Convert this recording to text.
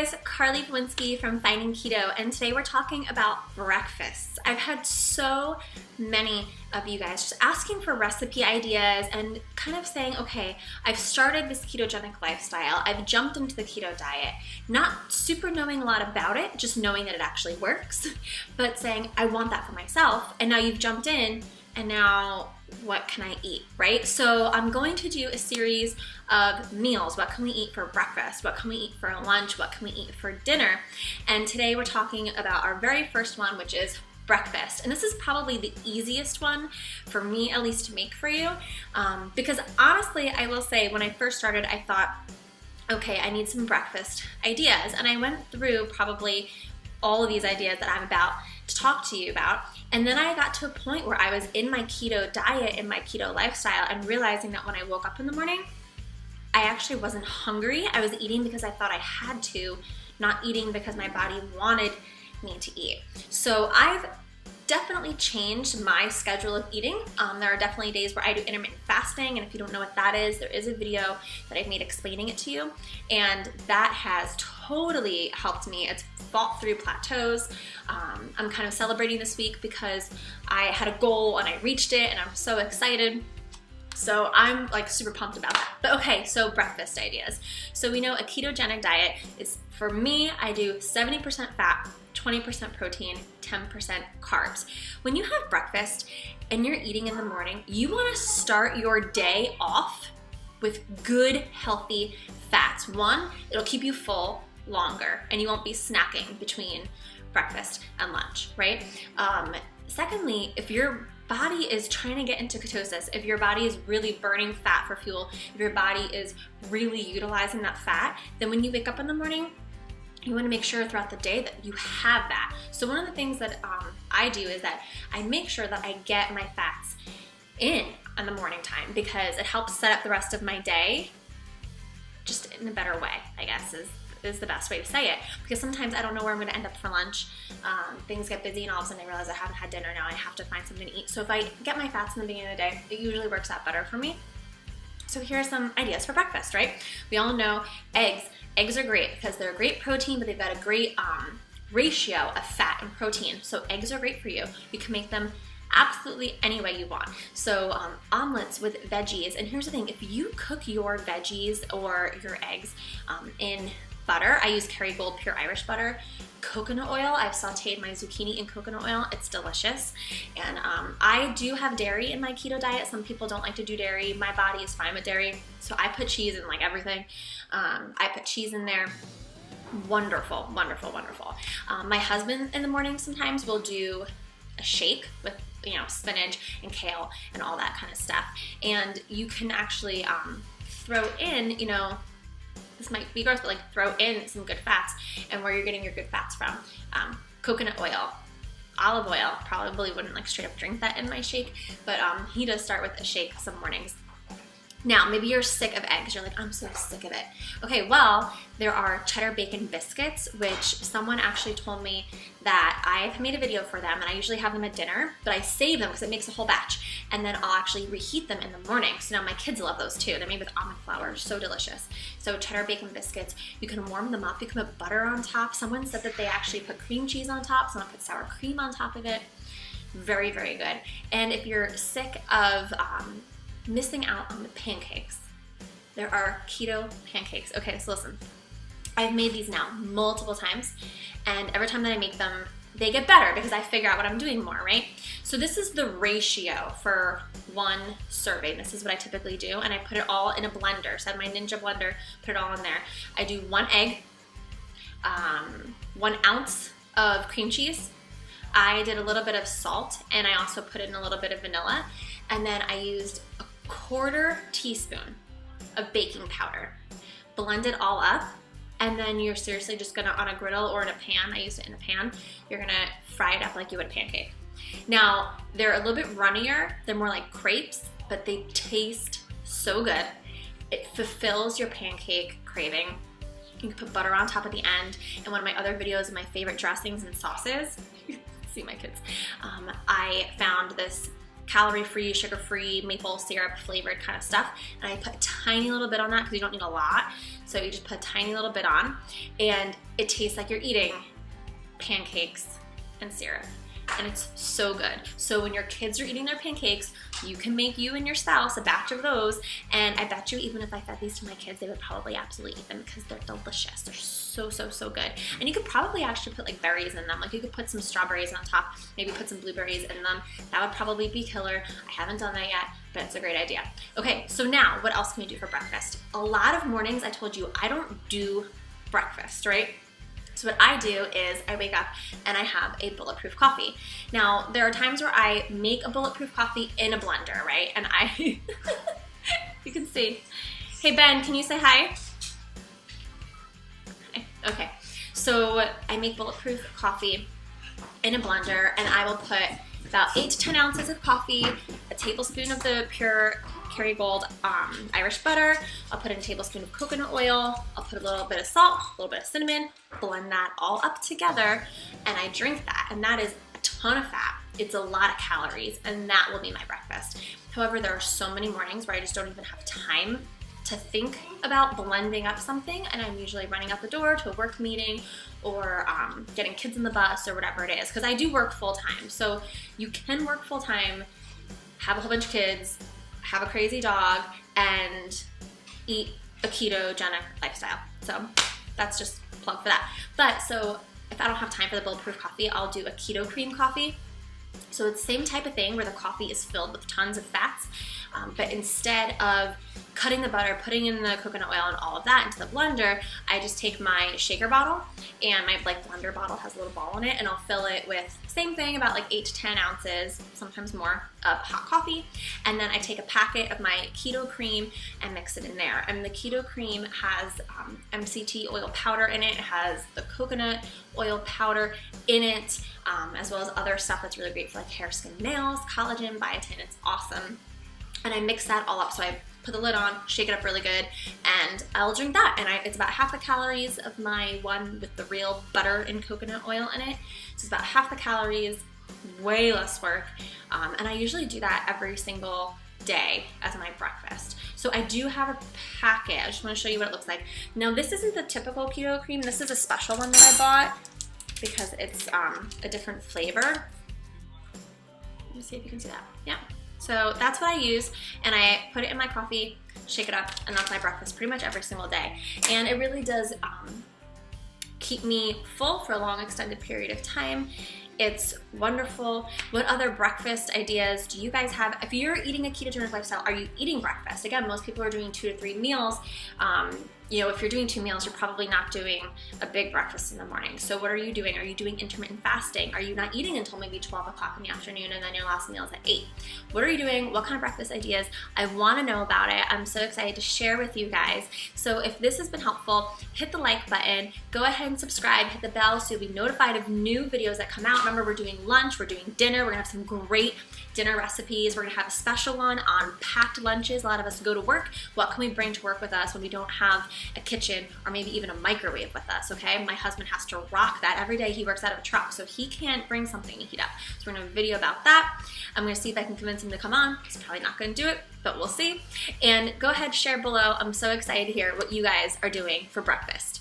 guys, Carly Voinski from Finding Keto, and today we're talking about breakfasts. I've had so many of you guys just asking for recipe ideas and kind of saying, okay, I've started this ketogenic lifestyle, I've jumped into the keto diet, not super knowing a lot about it, just knowing that it actually works, but saying, I want that for myself, and now you've jumped in, and now what can I eat, right? So I'm going to do a series of meals. What can we eat for breakfast? What can we eat for lunch? What can we eat for dinner? And today we're talking about our very first one, which is breakfast. And this is probably the easiest one for me, at least, to make for you. Because honestly, I will say, when I first started, I thought, okay, I need some breakfast ideas. And I went through probably all of these ideas that I'm about to talk to you about. And then I got to a point where I was in my keto diet, in my keto lifestyle, and realizing that when I woke up in the morning, I actually wasn't hungry. I was eating because I thought I had to, not eating because my body wanted me to eat. So I've definitely changed my schedule of eating. There are definitely days where I do intermittent fasting, and if you don't know what that is, there is a video that I've made explaining it to you, and that has totally helped me. It's fought through plateaus. I'm kind of celebrating this week because I had a goal and I reached it, and I'm so excited. So I'm like super pumped about that. But okay, so breakfast ideas. So we know a ketogenic diet is, for me, I do 70% fat, 20% protein, 10% carbs. When you have breakfast and you're eating in the morning, you want to start your day off with good, healthy fats. One, it'll keep you full longer and you won't be snacking between breakfast and lunch, right? Secondly, if your body is trying to get into ketosis, if your body is really burning fat for fuel, if your body is really utilizing that fat, then when you wake up in the morning, you want to make sure throughout the day that you have that. So one of the things that I do is that I make sure that I get my fats in the morning time, because it helps set up the rest of my day just in a better way, I guess is the best way to say it. Because sometimes I don't know where I'm going to end up for lunch. Things get busy, and all of a sudden I realize I haven't had dinner. Now I have to find something to eat. So if I get my fats in the beginning of the day, it usually works out better for me. So here are some ideas for breakfast, right? We all know eggs. Eggs are great because they're a great protein, but they've got a great ratio of fat and protein. So eggs are great for you. You can make them absolutely any way you want. So omelets with veggies. And here's the thing, if you cook your veggies or your eggs in butter, I use Kerrygold Pure Irish butter, coconut oil. I've sauteed my zucchini in coconut oil. It's delicious. And I do have dairy in my keto diet. Some people don't like to do dairy. My body is fine with dairy, so I put cheese in like everything. I put cheese in there. Wonderful, wonderful, wonderful. My husband in the morning sometimes will do a shake with, you know, spinach and kale and all that kind of stuff. And you can actually throw in, you know, this might be gross, but like throw in some good fats. And where you're getting your good fats from, coconut oil, olive oil. Probably wouldn't like straight up drink that in my shake, but he does start with a shake some mornings. Now, maybe you're sick of eggs. You're like, I'm so sick of it. Okay, well, there are cheddar bacon biscuits, which someone actually told me that I've made a video for them, and I usually have them at dinner, but I save them because it makes a whole batch, and then I'll actually reheat them in the morning. So now my kids love those too. They're made with almond flour, so delicious. So cheddar bacon biscuits, you can warm them up. You can put butter on top. Someone said that they actually put cream cheese on top. Someone put sour cream on top of it. Very, very good. And if you're sick of missing out on the pancakes, there are keto pancakes. Okay, so listen, I've made these now multiple times, and every time that I make them, they get better because I figure out what I'm doing more, right? So this is the ratio for one serving. This is what I typically do, and I put it all in a blender. So I have my Ninja blender, put it all in there. I do 1 egg, 1 ounce of cream cheese. I did a little bit of salt, and I also put in a little bit of vanilla, and then I used a 1/4 teaspoon of baking powder. Blend it all up, and then you're seriously just gonna, on a griddle or in a pan, I used it in a pan, you're gonna fry it up like you would a pancake. Now, they're a little bit runnier, they're more like crepes, but they taste so good. It fulfills your pancake craving. You can put butter on top at the end. And one of my other videos of my favorite dressings and sauces, see my kids, I found this calorie-free, sugar-free, maple syrup flavored kind of stuff, and I put a tiny little bit on that because you don't need a lot. So you just put a tiny little bit on, and it tastes like you're eating pancakes and syrup. And it's so good. So when your kids are eating their pancakes, you can make you and your spouse a batch of those, and I bet you even if I fed these to my kids, they would probably absolutely eat them because they're delicious. They're so good. And you could probably actually put like berries in them. Like you could put some strawberries on top, maybe put some blueberries in them. That would probably be killer. I haven't done that yet, but it's a great idea. Okay, so now what else can we do for breakfast? A lot of mornings, I told you, I don't do breakfast, right? So what I do is I wake up and I have a bulletproof coffee. Now, there are times where I make a bulletproof coffee in a blender, right? And you can see. Hey, Ben, can you say hi? Okay, so I make bulletproof coffee in a blender, and I will put about 8 to 10 ounces of coffee, a tablespoon of the pure Kerrygold Irish butter. I'll put in a tablespoon of coconut oil. I'll put a little bit of salt, a little bit of cinnamon, blend that all up together, and I drink that. And that is a ton of fat. It's a lot of calories, and that will be my breakfast. However, there are so many mornings where I just don't even have time to think about blending up something, and I'm usually running out the door to a work meeting or getting kids in the bus or whatever it is, because I do work full-time. So you can work full-time, have a whole bunch of kids, have a crazy dog, and eat a ketogenic lifestyle. So that's just a plug for that. But so if I don't have time for the bulletproof coffee, I'll do a keto cream coffee. So it's the same type of thing where the coffee is filled with tons of fats, but instead of cutting the butter, putting in the coconut oil and all of that into the blender, I just take my shaker bottle, and my blender bottle has a little ball in it, and I'll fill it with, same thing, about like 8 to 10 ounces, sometimes more, of hot coffee. And then I take a packet of my keto cream and mix it in there. And the keto cream has MCT oil powder in it. It has the coconut oil powder in it, as well as other stuff that's really great for like hair, skin, nails, collagen, biotin. It's awesome. And I mix that all up. So I put the lid on, shake it up really good, and I'll drink that. And it's about half the calories of my one with the real butter and coconut oil in it. So it's about half the calories, way less work. And I usually do that every single day as my breakfast. So I do have a packet. I just want to show you what it looks like. Now, this isn't the typical keto cream. This is a special one that I bought because it's a different flavor. Let me see if you can see that. Yeah. So that's what I use, and I put it in my coffee, shake it up, and that's my breakfast pretty much every single day. And it really does keep me full for a long extended period of time. It's wonderful. What other breakfast ideas do you guys have? If you're eating a ketogenic lifestyle, are you eating breakfast? Again, most people are doing 2 to 3 meals. You know, if you're doing 2 meals, you're probably not doing a big breakfast in the morning. So what are you doing? Are you doing intermittent fasting? Are you not eating until maybe 12 o'clock in the afternoon and then your last meal is at 8? What are you doing? What kind of breakfast ideas? I want to know about it. I'm so excited to share with you guys. So if this has been helpful, hit the like button, go ahead and subscribe, hit the bell so you'll be notified of new videos that come out. Remember, we're doing lunch, we're doing dinner, we're gonna have some great dinner recipes. We're gonna have a special one on packed lunches. A lot of us go to work. What can we bring to work with us when we don't have a kitchen or maybe even a microwave with us, okay? My husband has to rock that every day. He works out of a truck, so he can't bring something to heat up. So we're gonna have a video about that. I'm gonna see if I can convince him to come on. He's probably not gonna do it, but we'll see. And go ahead, share below. I'm so excited to hear what you guys are doing for breakfast.